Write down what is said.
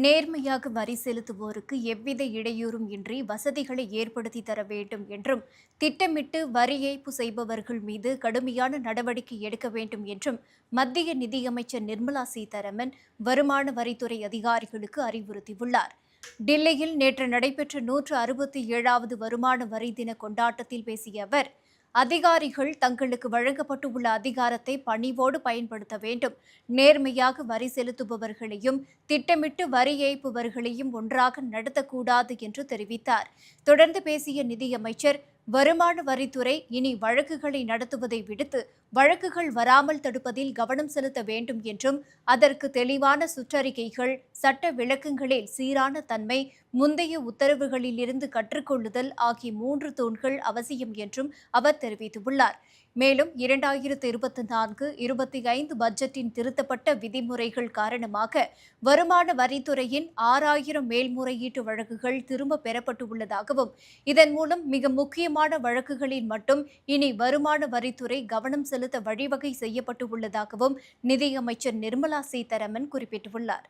நேர்மையாக வரி செலுத்துவோருக்கு எவ்வித இடையூறும் இன்றி வசதிகளை ஏற்படுத்தி தர வேண்டும் என்றும், திட்டமிட்டு வரி ஏய்ப்பு செய்பவர்கள் மீது கடுமையான நடவடிக்கை எடுக்க வேண்டும் என்றும் மத்திய நிதியமைச்சர் நிர்மலா சீதாராமன் வருமான வரித்துறை அதிகாரிகளுக்கு அறிவுறுத்தியுள்ளார். டில்லியில் நேற்று நடைபெற்ற 167வது வருமான வரி தின கொண்டாட்டத்தில் பேசிய அவர், அதிகாரிகள் தங்களுக்கு வழங்கப்பட்டுள்ள அதிகாரத்தை பணிவோடு பயன்படுத்த வேண்டும். நேர்மையாக வரி செலுத்துபவர்களையும் திட்டமிட்டு வரி ஏய்ப்பவர்களையும் ஒன்றாக நடத்தக்கூடாது என்று தெரிவித்தார். தொடர்ந்து பேசிய நிதியமைச்சர், வருமான வரித்துறை இனி வழக்குகளை நடத்துவதை விடுத்து வழக்குகள் வராமல் தடுப்பதில் கவனம் செலுத்த வேண்டும் என்றும், அதற்கு தெளிவான சுற்றறிக்கைகள், சட்ட விளக்கங்களில் சீரான தன்மை, முந்தைய உத்தரவுகளிலிருந்து கற்றுக்கொள்ளுதல் ஆகிய 3 தூண்கள் அவசியம் என்றும் அவர் தெரிவித்துள்ளார். மேலும் 2024-25 பட்ஜெட்டின் திருத்தப்பட்ட விதிமுறைகள் காரணமாக வருமான வரித்துறையின் 6000 மேல்முறையீட்டு வழக்குகள் திரும்ப பெறப்பட்டுள்ளதாகவும், இதன் மூலம் மிக முக்கியமான வழக்குகளில் மட்டும் இனி வருமான வரித்துறை கவனம் செலுத்த வழிவகை செய்யப்பட்டுள்ளதாகவும் நிதியமைச்சர் நிர்மலா சீதாராமன் குறிப்பிட்டுள்ளார்.